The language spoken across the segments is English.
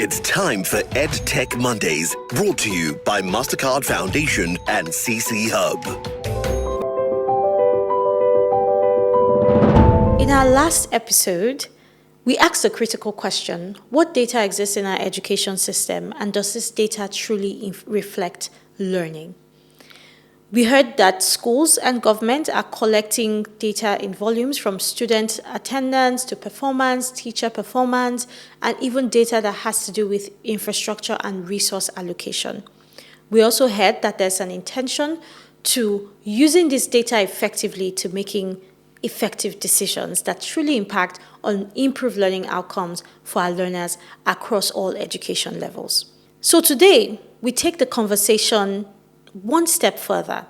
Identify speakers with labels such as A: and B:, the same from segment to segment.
A: It's time for EdTech Mondays, brought to you by MasterCard Foundation and CC Hub.
B: In our last episode, we asked a critical question: what data exists in our education system, and does this data truly reflect learning? We heard that schools and government are collecting data in volumes from student attendance to performance, teacher performance, and even data that has to do with infrastructure and resource allocation. We also heard that there's an intention to using this data effectively to making effective decisions that truly impact on improved learning outcomes for our learners across all education levels. So today, we take the conversation one step further,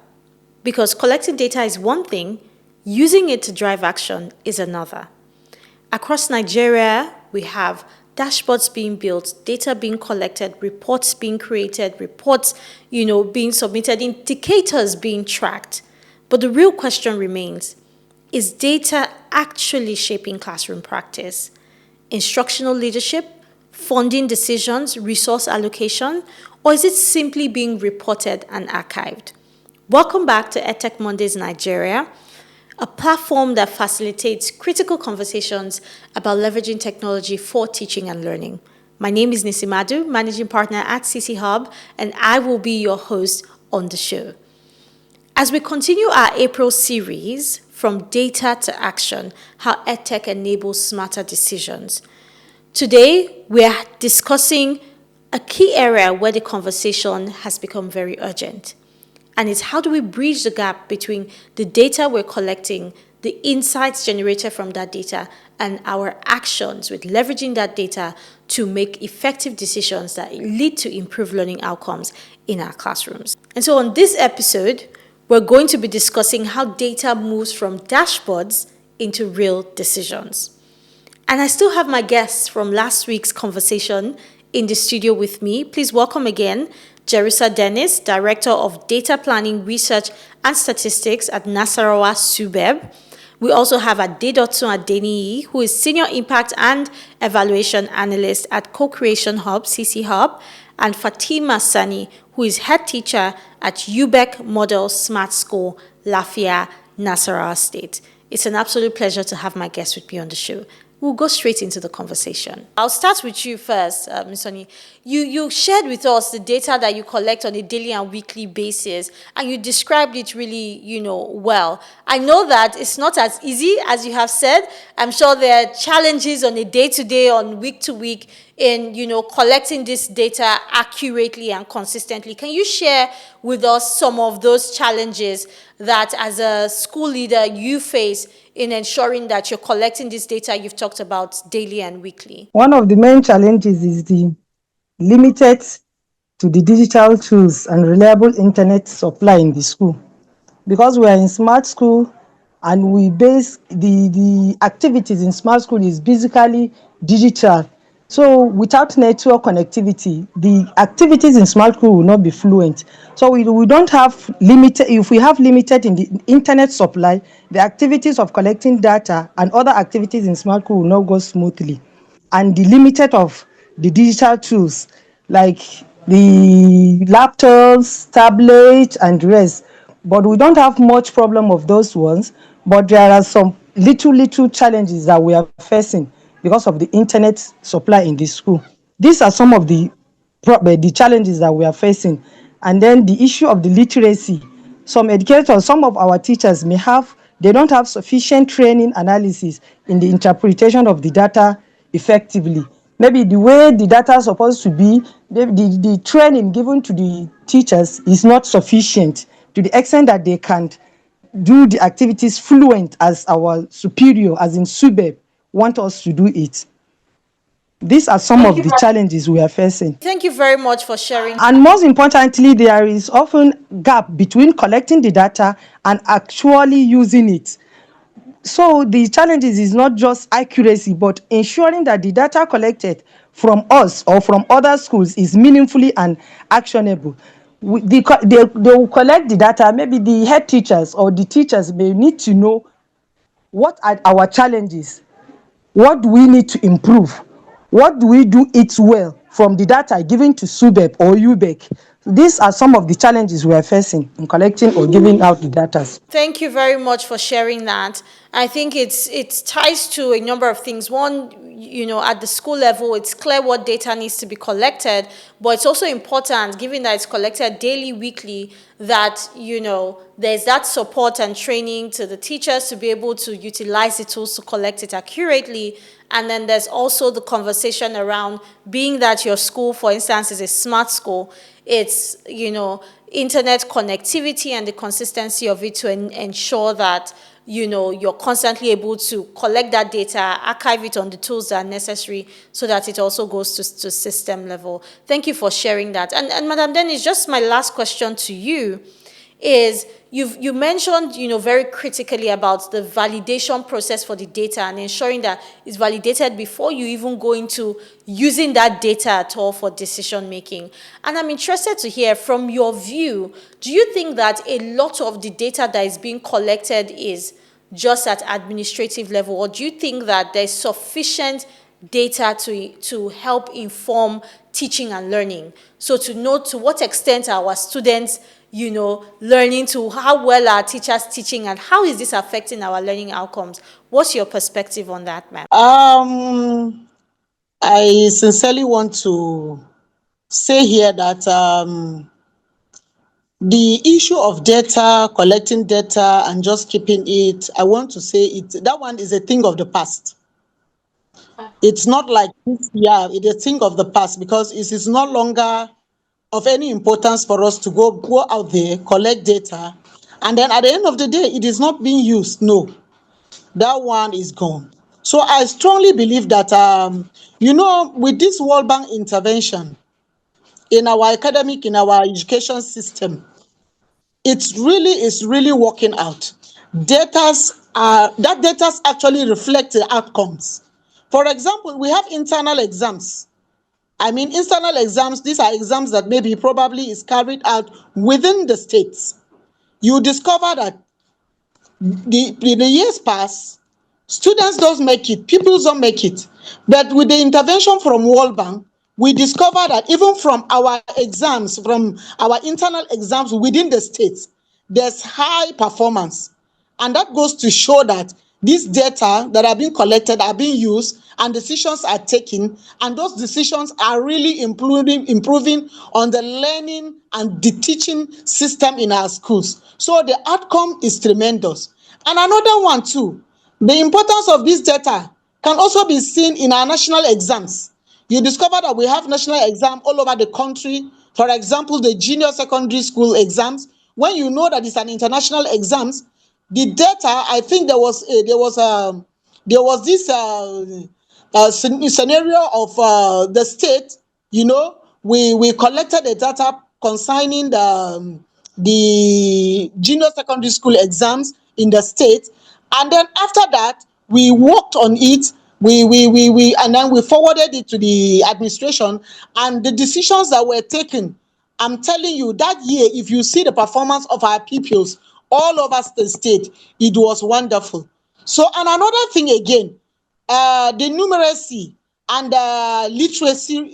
B: because collecting data is one thing, using it to drive action is another. Across Nigeria, we have dashboards being built, data being collected, reports being created, reports, being submitted, indicators being tracked. But the real question remains: is data actually shaping classroom practice, instructional leadership, funding decisions, resource allocation, or is it simply being reported and archived? Welcome back to EdTech Mondays Nigeria, a platform that facilitates critical conversations about leveraging technology for teaching and learning. My name is Nisimadu, Managing Partner at CC Hub, and I will be your host on the show. As we continue our April series, From Data to Action, How EdTech Enables Smarter Decisions, today we are discussing a key area where the conversation has become very urgent. And it's how do we bridge the gap between the data we're collecting, the insights generated from that data, and our actions with leveraging that data to make effective decisions that lead to improved learning outcomes in our classrooms. And so on this episode, we're going to be discussing how data moves from dashboards into real decisions. And I still have my guests from last week's conversation in the studio with me. Please welcome again Jerisa Dennis, Director of Data Planning, Research and Statistics at Nasarawa SUBEB. We also have Adedotun Adeniyi, who is Senior Impact and Evaluation Analyst at Co-Creation Hub, CC Hub, and Fatima Sani, who is Head Teacher at UBEC Model Smart School, Lafia, Nasarawa State. It's an absolute pleasure to have my guests with me on the show. We'll go straight into the conversation. I'll start with you first, Ms. Sani. You shared with us the data that you collect on a daily and weekly basis, and you described it really, well. I know that it's not as easy as you have said. I'm sure there are challenges on a day-to-day, on week-to-week in, collecting this data accurately and consistently. Can you share with us some of those challenges that as a school leader you face in ensuring that you're collecting this data you've talked about daily and weekly?
C: One of the main challenges is the limited to the digital tools and reliable internet supply in the school. Because we are in smart school and we base the activities in smart school is basically digital. So without network connectivity, the activities in smart school will not be fluent. So we don't have limited, if we have limited in the internet supply, the activities of collecting data and other activities in smart school will not go smoothly. And the limited of the digital tools like the laptops, tablets, and the rest. But we don't have much problem of those ones, but there are some little challenges that we are facing because of the internet supply in the school. These are some of the challenges that we are facing. And then the issue of the literacy. Some educators, some of our teachers they don't have sufficient training analysis in the interpretation of the data effectively. Maybe the way the data is supposed to be, the training given to the teachers is not sufficient to the extent that they can do the activities fluent as our superior, as in SUBEB, want us to do it. These are some of the challenges we are facing.
B: Thank you very much for sharing.
C: And most importantly, there is often gap between collecting the data and actually using it. So the challenges is not just accuracy, but ensuring that the data collected from us or from other schools is meaningfully and actionable. They will collect the data. Maybe the head teachers or the teachers may need to know what are our challenges, what do we need to improve, what do we do it well, from the data given to SUBEP or UBEC. These are some of the challenges we are facing in collecting or giving out the data.
B: Thank you very much for sharing that. I think it ties to a number of things. One, at the school level, it's clear what data needs to be collected, but it's also important, given that it's collected daily, weekly, that, there's that support and training to the teachers to be able to utilize the tools to collect it accurately. And then there's also the conversation around, being that your school, for instance, is a smart school, it's, internet connectivity and the consistency of it to ensure that, you're constantly able to collect that data, archive it on the tools that are necessary so that it also goes to system level. Thank you for sharing that. And Madam Dennis, just my last question to you is, you mentioned, very critically about the validation process for the data and ensuring that it's validated before you even go into using that data at all for decision making. And I'm interested to hear from your view, do you think that a lot of the data that is being collected is just at administrative level, or do you think that there's sufficient data to help inform teaching and learning? So to know to what extent our students, learning, to how well are teachers teaching, and how is this affecting our learning outcomes? What's your perspective on that, ma'am?
D: I sincerely want to say here that the issue of data, collecting data and just keeping it, I want to say that one is a thing of the past. It's not like this, yeah, it's a thing of the past, because it is no longer of any importance for us to go out there, collect data, and then at the end of the day, it is not being used. No, that one is gone. So I strongly believe that, with this World Bank intervention in our in our education system, is really working out. That data actually reflect the outcomes. For example, we have internal exams. I mean, internal exams, these are exams that maybe probably is carried out within the states. You discover that the years pass, students don't make it, pupils don't make it. But with the intervention from World Bank, we discover that even from our exams, from our internal exams within the states, there's high performance. And that goes to show that these data that are being collected are being used and decisions are taken, and those decisions are really improving on the learning and the teaching system in our schools. So the outcome is tremendous. And another one too, the importance of this data can also be seen in our national exams. You discover that we have national exam all over the country. For example, the junior secondary school exams. When you know that it's an international exams, the data, I think there was this scenario of the state. We collected the data concerning the junior secondary school exams in the state, and then after that we worked on it. And then we forwarded it to the administration, and the decisions that were taken, I'm telling you, that year, if you see the performance of our pupils all over the state, it was wonderful. So, and another thing again, the numeracy and literacy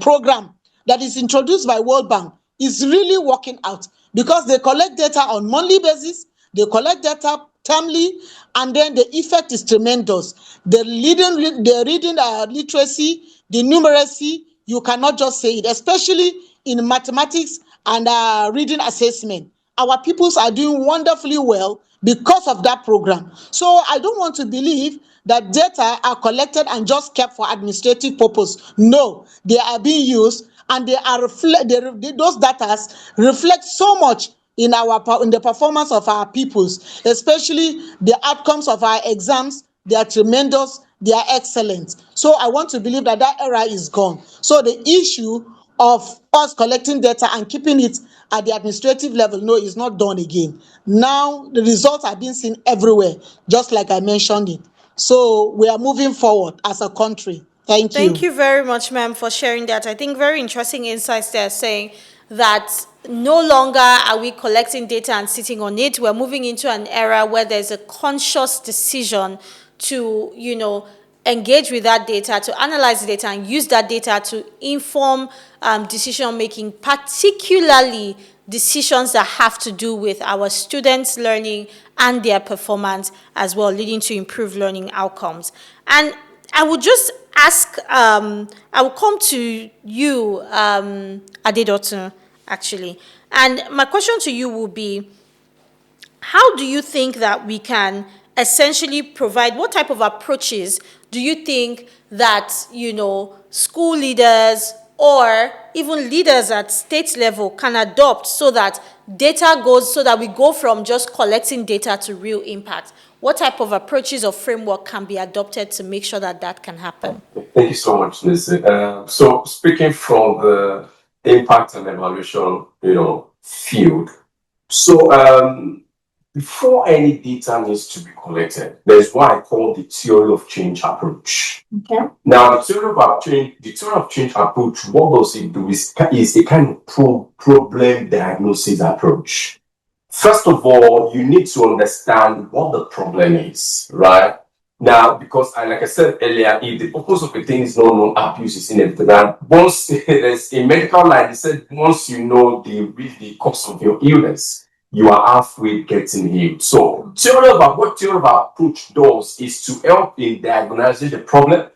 D: program that is introduced by World Bank is really working out, because they collect data on monthly basis, they collect data termly, and then the effect is tremendous. The reading literacy, the numeracy, you cannot just say it, especially in mathematics and reading assessment. Our pupils are doing wonderfully well because of that program. So I don't want to believe that data are collected and just kept for administrative purpose. No, they are being used, and those data reflect so much in the performance of our pupils, especially the outcomes of our exams. They are tremendous, they are excellent. So I want to believe that era is gone. So the issue of us collecting data and keeping it at the administrative level, no, is not done again. Now the results are being seen everywhere, just like I mentioned it. So we are moving forward as a country. Thank you.
B: Thank you very much, ma'am, for sharing that. I think very interesting insights there, saying that no longer are we collecting data and sitting on it. We're moving into an era where there's a conscious decision to, engage with that data, to analyze the data, and use that data to inform decision making, particularly decisions that have to do with our students' learning and their performance as well, leading to improved learning outcomes. And I would just ask, I will come to you, Adedotun, actually. And my question to you will be, how do you think that we can essentially provide, what type of approaches do you think that, school leaders or even leaders at state level can adopt so that we go from just collecting data to real impact? What type of approaches or framework can be adopted to make sure that that can happen?
E: Thank you so much, Lizzie. So speaking from the impact and evaluation, field. So before any data needs to be collected, there's what I call the theory of change approach.
B: Okay.
E: Now, the theory of change approach, what does it do is a kind of problem diagnosis approach. First of all, you need to understand what the problem is, right? Now, because like I said earlier, if the purpose of a thing is not known, abuse is inevitable. And once there's a medical line, it said once you know the cause of your illness, you are halfway getting healed. So what theory of approach does is to help in diagnosing the problem.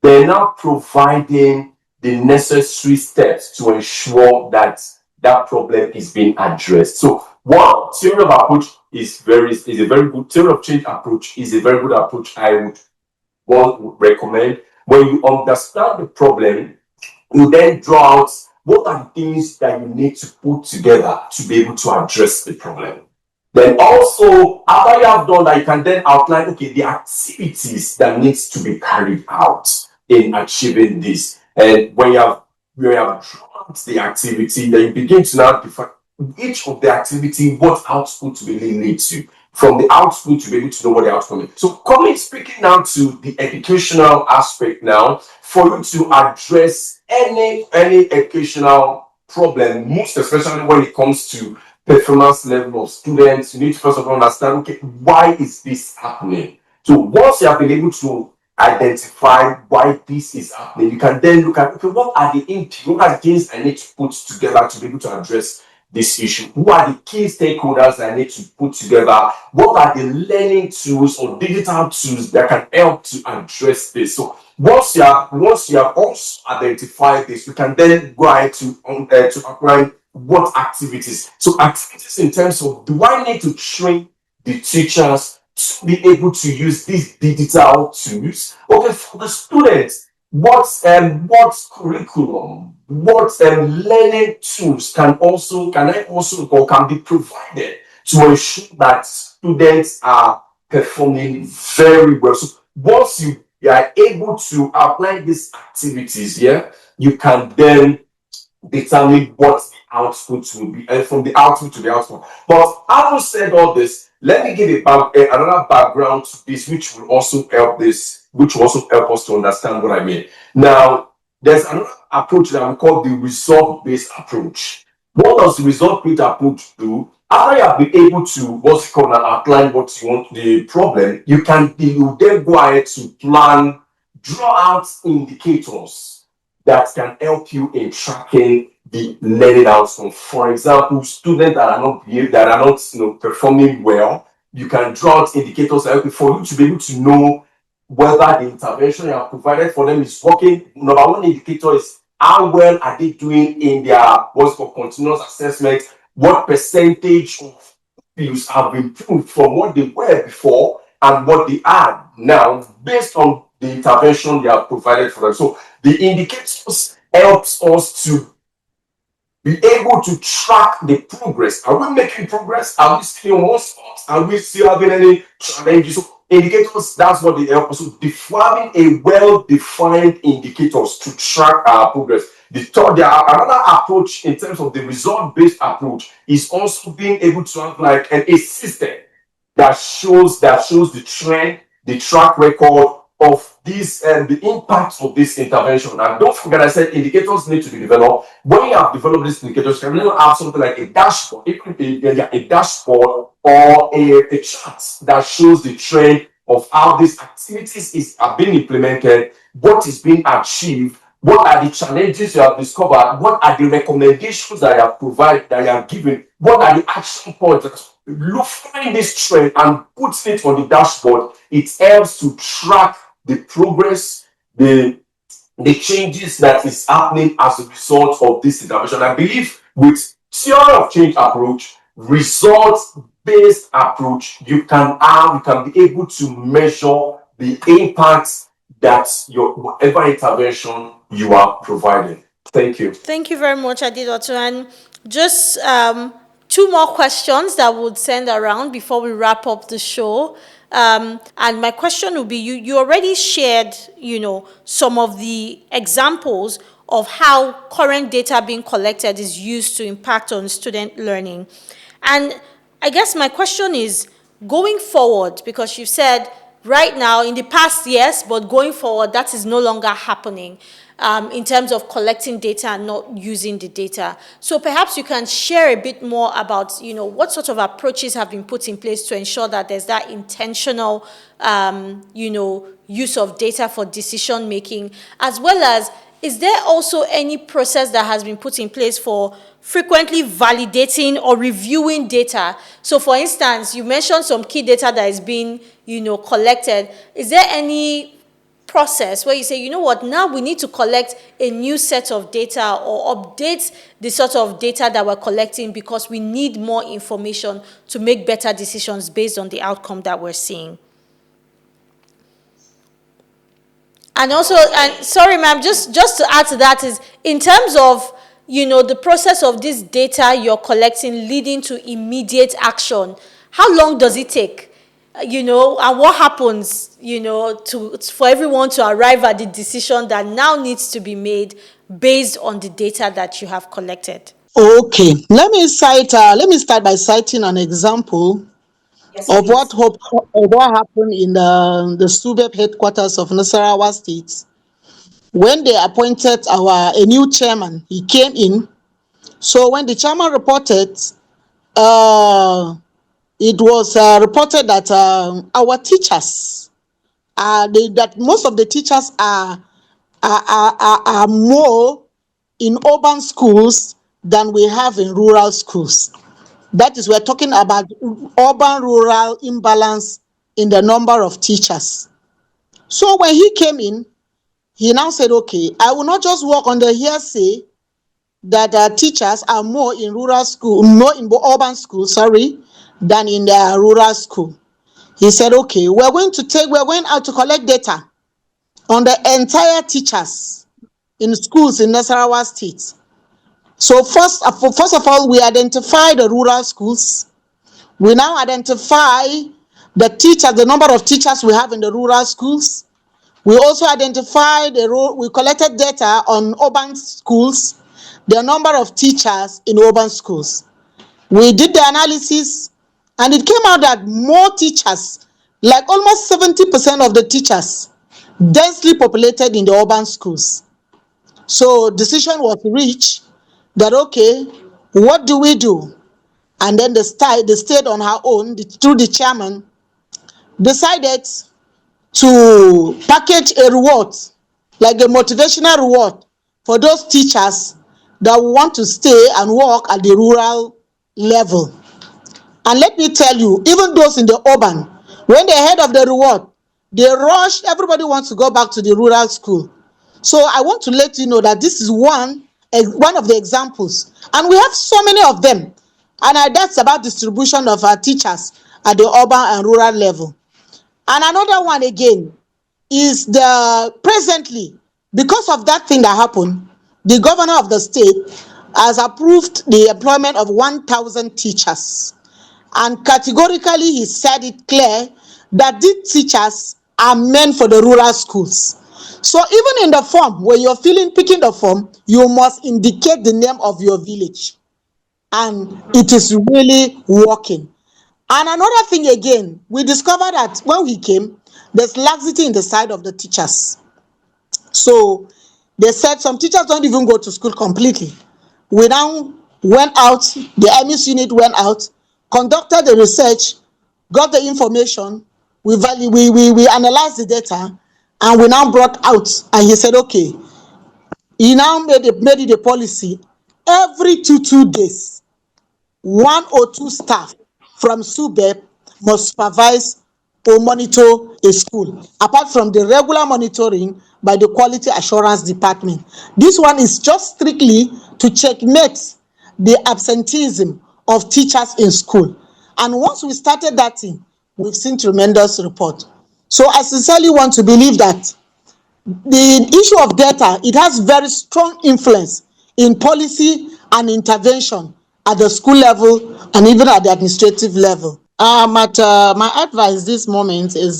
E: They're now providing the necessary steps to ensure that that problem is being addressed. So one theory of approach is a very good theory of change approach is a very good approach I would recommend. When you understand the problem, you then draw out what are the things that you need to put together to be able to address the problem. Then also, after you have done that, you can then outline, okay, the activities that needs to be carried out in achieving this. And when you have drawn out the activity, then you begin to now define each of the activity, what output really leads to. From the output to be able to know what the outcome is. So speaking now to the educational aspect now, for you to address any educational problem, most especially when it comes to performance level of students, you need to first of all understand, okay, why is this happening? So once you have been able to identify why this is happening, you can then look at, okay, what are the things I need to put together to be able to address this issue? Who are the key stakeholders I need to put together? What are the learning tools or digital tools that can help to address this? So once you have also identified this, you can then go ahead to apply what activities. So activities in terms of, do I need to train the teachers to be able to use these digital tools? Okay, for the students, what curriculum, what learning tools can be provided to ensure that students are performing very well? So once you are able to apply these activities, you can then determine what the output will be, and from the output to the output. But having said all this, let me give another background to this, which will also help us to understand what I mean. Now, there's another approach that we call the result-based approach. What does the result-based approach do? After you have been able to outline what you want the problem, you then go ahead to plan, draw out indicators that can help you in tracking the learning outcome. For example, students that are not performing well, you can draw out indicators that help you for you to be able to know whether the intervention you have provided for them is working. Number one indicator is how well are they doing in their what's called continuous assessment. What percentage of pupils have improved from what they were before and what they are now based on the intervention they have provided for them. So the indicators helps us to be able to track the progress. Are we making progress? Are we still on one spot? Are we still having any challenges? So indicators, that's what they help us. So having a well-defined indicators to track our progress. Another approach in terms of the result-based approach is also being able to have like a system that shows the trend, the track record of this and the impact of this intervention. And don't forget, I said indicators need to be developed. When you have developed these indicators, you can even have something like a dashboard. It could be a dashboard or a chart that shows the trend, of how these activities are being implemented, what is being achieved, what are the challenges you have discovered, what are the recommendations that you have provided, that you have given, what are the action points. Find this trend and put it on the dashboard. It helps to track the progress, the changes that is happening as a result of this intervention. I believe with theory of change approach, results-based approach, you can be able to measure the impact that your whatever intervention you are providing. Thank you.
B: Thank you very much, Adedotu. And just two more questions that we'll send around before we wrap up the show. And my question will be, you already shared, some of the examples of how current data being collected is used to impact on student learning. And I guess my question is, going forward, because you said right now, in the past, yes, but going forward, that is no longer happening. In terms of collecting data and not using the data. So perhaps you can share a bit more about, what sort of approaches have been put in place to ensure that there's that intentional, use of data for decision making, as well as, is there also any process that has been put in place for frequently validating or reviewing data? So for instance, you mentioned some key data that is being, collected. Is there any process where you say, now we need to collect a new set of data or update the sort of data that we're collecting because we need more information to make better decisions based on the outcome that we're seeing? And also, and sorry, ma'am, just to add to that is, in terms of, the process of this data you're collecting leading to immediate action, how long does it take? And what happens, for everyone to arrive at the decision that now needs to be made based on the data that you have collected?
D: Okay, let me start by citing an example of what happened in the SUBEP headquarters of Nasarawa State. When they appointed a new chairman, he came in. So when the chairman reported, it was reported that our teachers that most of the teachers are more in urban schools than we have in rural schools. That is, we're talking about urban-rural imbalance in the number of teachers. So when he came in, he now said, okay, I will not just work on the hearsay that teachers are more in urban schools, than in the rural school. He said, okay, we're going out to collect data on the entire teachers in schools in Nasarawa State. So first of all, we identify the rural schools. We now identify the number of teachers we have in the rural schools. We also identify we collected data on urban schools, the number of teachers in urban schools. We did the analysis, and it came out that more teachers, like almost 70% of the teachers, densely populated in the urban schools. So decision was reached that, okay, what do we do? And then the state on her own, through the chairman, decided to package a reward, like a motivational reward for those teachers that want to stay and work at the rural level. And let me tell you, even those in the urban, when they heard of the reward, they rush, everybody wants to go back to the rural school. So I want to let you know that this is one of the examples. And we have so many of them. And that's about distribution of our teachers at the urban and rural level. And another one again is presently, because of that thing that happened, the governor of the state has approved the employment of 1,000 teachers. And categorically, he said it clear that these teachers are meant for the rural schools. So even in the form, when you're picking the form, you must indicate the name of your village. And it is really working. And another thing again, we discovered that when we came, there's laxity in the side of the teachers. So they said some teachers don't even go to school completely. We now went out, the MS unit went out, conducted the research, got the information, we analyzed the data, and we now brought out, and he said, okay, he now made it a policy every two days, 1 or 2 staff from SUBEP must supervise or monitor a school, apart from the regular monitoring by the quality assurance department. This one is just strictly to checkmate the absenteeism of teachers in school. And once we started that thing, we've seen tremendous report. So I sincerely want to believe that the issue of data, it has very strong influence in policy and intervention at the school level and even at the administrative level. My advice this moment is,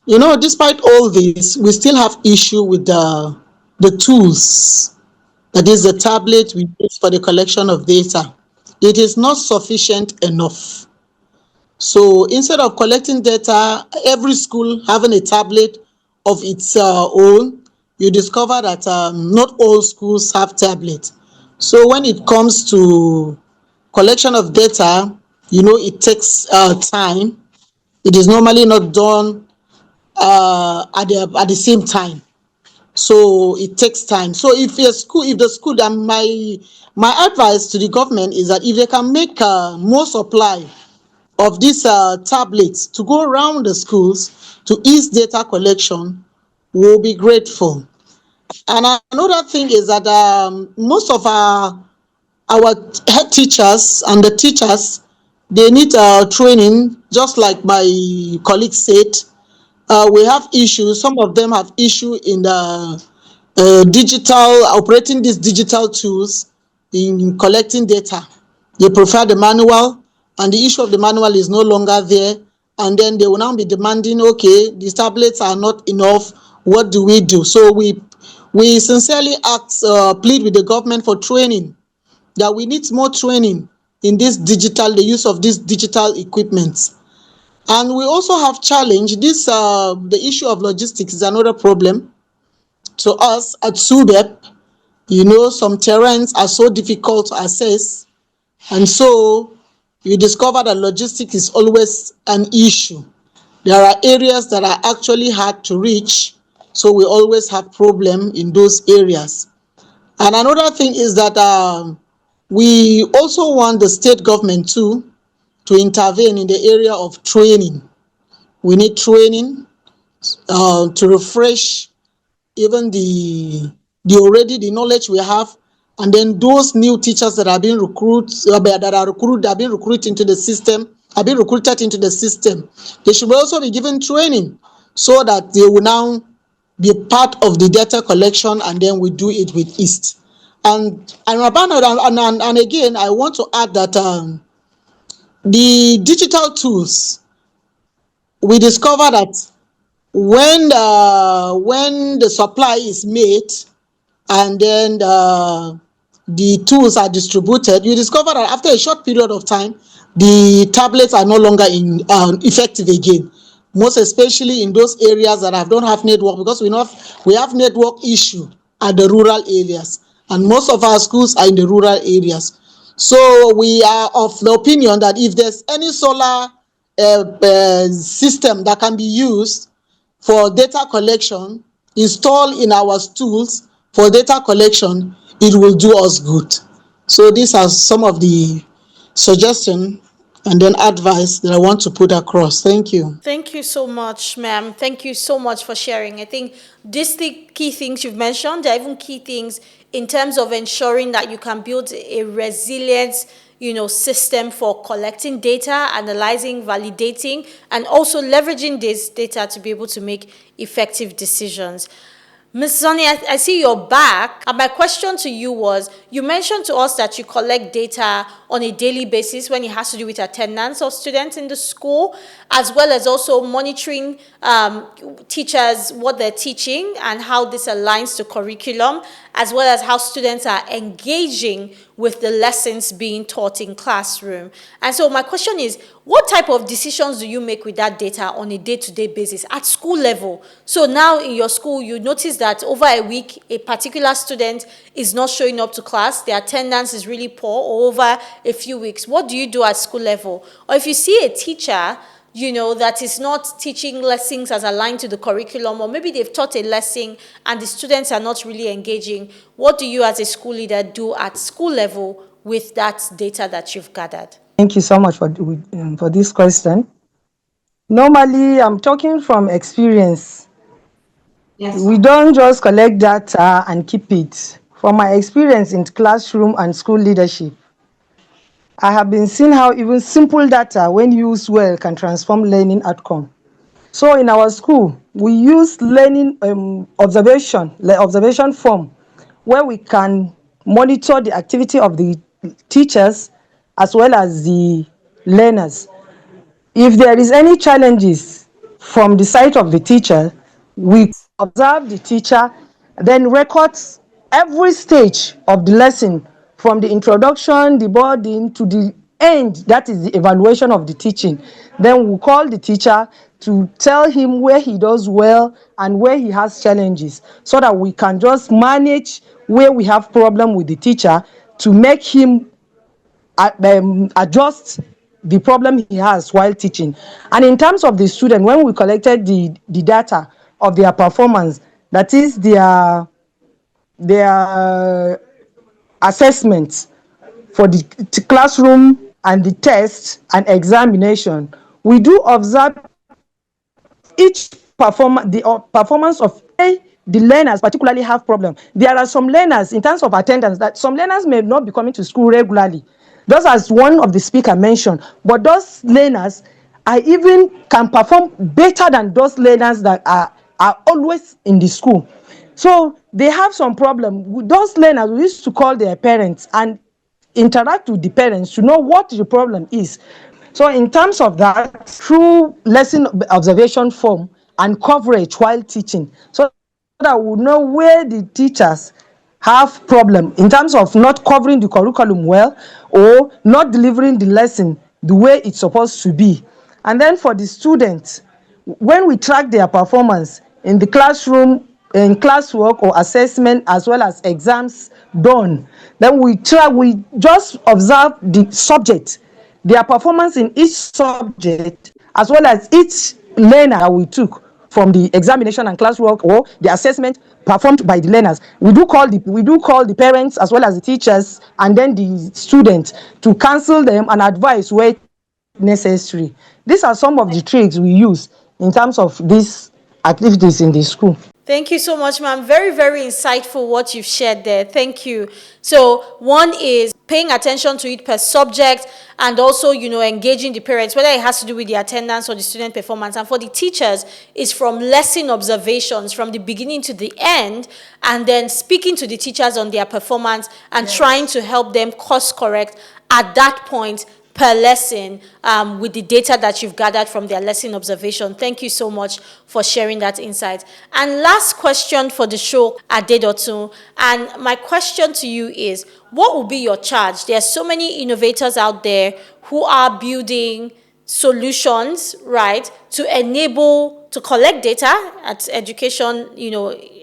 D: despite all this, we still have issue with the tools, that is the tablet we use for the collection of data. It is not sufficient enough. So instead of collecting data, every school having a tablet of its own, you discover that not all schools have tablets. So when it comes to collection of data, it takes time. It is normally not done at the same time. So it takes time. So if the school, and my advice to the government is that if they can make more supply of these tablets to go around the schools to ease data collection, we'll be grateful. And another thing is that most of our head teachers and the teachers, they need training, just like my colleague said. We have issues. Some of them have issue in the operating these digital tools in collecting data. They prefer the manual, and the issue of the manual is no longer there. And then they will now be demanding, okay, these tablets are not enough. What do we do? So we sincerely plead with the government for training, that we need more training in the use of these digital equipments. And we also have challenge the issue of logistics is another problem to us at SUBEP. Some terrains are so difficult to access, and so you discover that logistics is always an issue. There are areas that are actually hard to reach, so we always have problem in those areas. And another thing is that we also want the state government to intervene in the area of training. We need training to refresh even the knowledge we have, and then those new teachers that are being recruited into the system, they should also be given training so that they will now be part of the data collection, and then we do it with ease. And again, I want to add that the digital tools, we discover that when the supply is made and then the tools are distributed, you discover that after a short period of time, the tablets are no longer effective again. Most especially in those areas that don't have network, because we have network issue at the rural areas, and most of our schools are in the rural areas. So we are of the opinion that if there's any solar system that can be used for data collection, installed in our schools for data collection, it will do us good. So these are some of the suggestions and then advice that I want to put across. Thank you.
B: Thank you so much, ma'am. Thank you so much for sharing. I think these key things you've mentioned, there are even key things in terms of ensuring that you can build a resilient system for collecting data, analyzing, validating, and also leveraging this data to be able to make effective decisions. Ms. Sonny, I see you're back. And my question to you was, you mentioned to us that you collect data on a daily basis when it has to do with attendance of students in the school, as well as also monitoring teachers, what they're teaching and how this aligns to curriculum, as well as how students are engaging with the lessons being taught in classroom. And so my question is, what type of decisions do you make with that data on a day-to-day basis at school level? So now in your school, you notice that over a week, a particular student is not showing up to class, their attendance is really poor, or over a few weeks. What do you do at school level? Or if you see a teacher that is not teaching lessons as aligned to the curriculum, or maybe they've taught a lesson and the students are not really engaging. What do you as a school leader do at school level with that data that you've gathered?
C: Thank you so much for this question. Normally, I'm talking from experience. Yes. We don't just collect data and keep it. From my experience in classroom and school leadership, I have been seeing how even simple data, when used well, can transform learning outcome. So in our school, we use learning observation form, where we can monitor the activity of the teachers as well as the learners. If there is any challenges from the side of the teacher, we observe the teacher, then record every stage of the lesson, from the introduction, the boarding, to the end, that is the evaluation of the teaching. Then we call the teacher to tell him where he does well and where he has challenges, so that we can just manage where we have problem with the teacher to make him adjust the problem he has while teaching. And in terms of the student, when we collected the data of their performance, that is their assessments for the classroom and the test and examination, we do observe each performance of the learners particularly have problem. There are some learners, in terms of attendance, that some learners may not be coming to school regularly, just as one of the speaker mentioned, but those learners are even can perform better than those learners that are always in the school. So they have some problem. Those learners, we used to call their parents and interact with the parents to know what the problem is. So in terms of that, through lesson observation form and coverage while teaching, so that we know where the teachers have problem in terms of not covering the curriculum well, or not delivering the lesson the way it's supposed to be. And then for the students, when we track their performance in the classroom, in classwork or assessment, as well as exams done, then we just observe the subject, their performance in each subject, as well as each learner that we took from the examination and classwork or the assessment performed by the learners. We do call the parents as well as the teachers and then the students to counsel them and advise where necessary. These are some of the tricks we use in terms of these activities in the school.
B: Thank you so much, ma'am. Very, very insightful what you've shared there. Thank you. So one is paying attention to it per subject, and also, engaging the parents, whether it has to do with the attendance or the student performance. And for the teachers, is from lesson observations from the beginning to the end, and then speaking to the teachers on their performance and trying to help them course correct at that point per lesson, with the data that you've gathered from their lesson observation. Thank you so much for sharing that insight. And last question for the show, Adedotun. And my question to you is, what will be your charge? There are so many innovators out there who are building solutions, right, to collect data at education,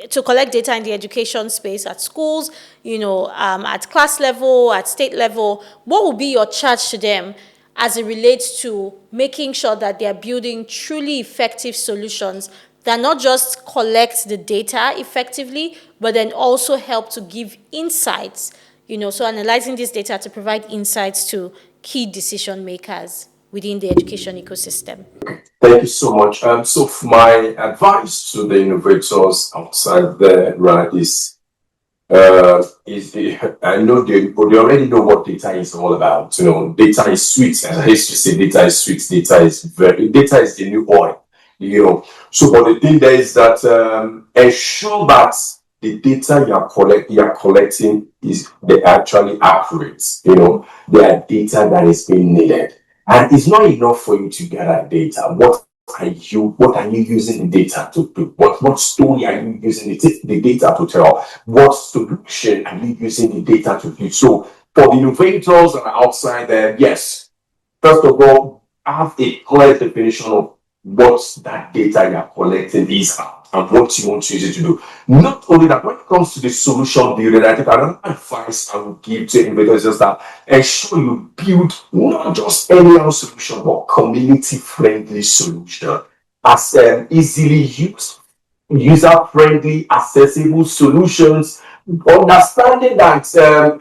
B: to collect data in the education space at schools, at class level, at state level. What will be your charge to them as it relates to making sure that they are building truly effective solutions that not just collect the data effectively, but then also help to give insights, so analyzing this data to provide insights to key decision makers within the education ecosystem?
E: Thank you so much. So my advice to the innovators outside there, right, is I know they already know what data is all about. Data is sweet. As I used to say, data is sweet. Data is the new oil. So, but the thing there is that ensure that the data you are collecting they're actually accurate. They are data that is being needed. And it's not enough for you to gather data. What are you using the data to do? What story are you using the data to tell? What solution are you using the data to do? So for the innovators that are outside there, yes, first of all, have a clear definition of what that data you are collecting is. and what you want to use it to do. Not only that, when it comes to the solution building, I think another advice I would give to innovators is that ensure you build not just any other solution, but community-friendly solution as easily used, user-friendly, accessible solutions, understanding that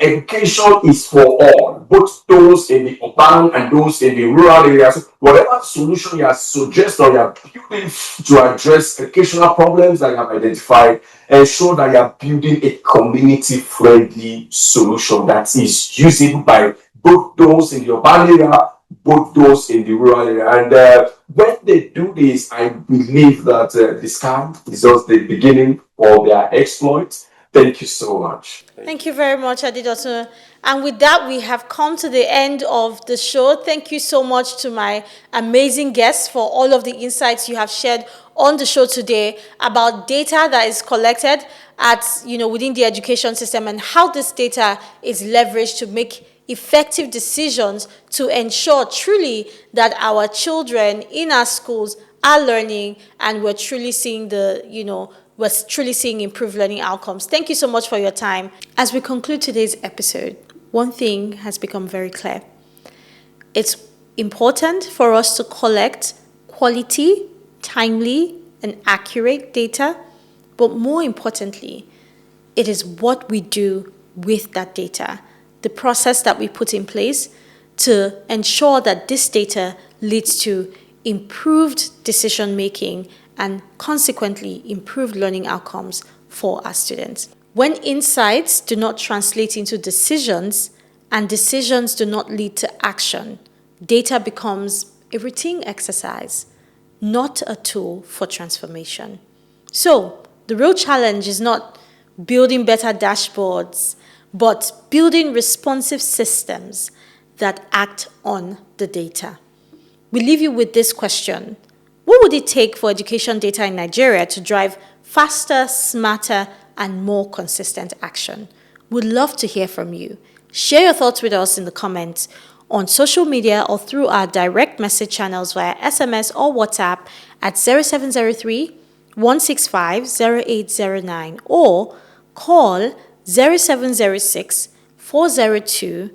E: education is for all, both those in the urban and those in the rural areas. Whatever solution you are suggesting or you are building to address educational problems that you have identified, ensure that you are building a community-friendly solution that is usable by both those in the urban area, both those in the rural area. And when they do this, I believe that the sky is just the beginning of their exploits. Thank you so much.
B: Thank you very much, Adidosu. And with that, we have come to the end of the show. Thank you so much to my amazing guests for all of the insights you have shared on the show today about data that is collected within the education system and how this data is leveraged to make effective decisions to ensure truly that our children in our schools are learning and we're truly seeing improved learning outcomes. Thank you so much for your time. As we conclude today's episode, one thing has become very clear. It's important for us to collect quality, timely, and accurate data, but more importantly, it is what we do with that data, the process that we put in place to ensure that this data leads to improved decision making and consequently improved learning outcomes for our students. When insights do not translate into decisions and decisions do not lead to action, data becomes a routine exercise, not a tool for transformation. So, the real challenge is not building better dashboards, but building responsive systems that act on the data. We leave you with this question. What would it take for education data in Nigeria to drive faster, smarter, and more consistent action? We'd love to hear from you. Share your thoughts with us in the comments on social media or through our direct message channels via SMS or WhatsApp at 0703 165 0809 or call 0706 402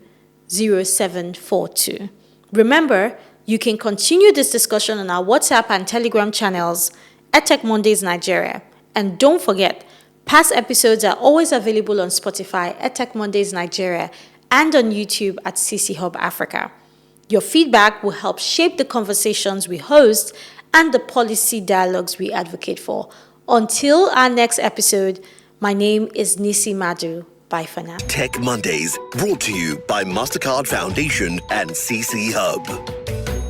B: 0742. Remember, you can continue this discussion on our WhatsApp and Telegram channels, EdTech Mondays Nigeria. And don't forget, past episodes are always available on Spotify, EdTech Mondays Nigeria, and on YouTube at CC Hub Africa. Your feedback will help shape the conversations we host and the policy dialogues we advocate for. Until our next episode, my name is Nisi Madu. Bye for now.
A: Tech Mondays, brought to you by MasterCard Foundation and CC Hub.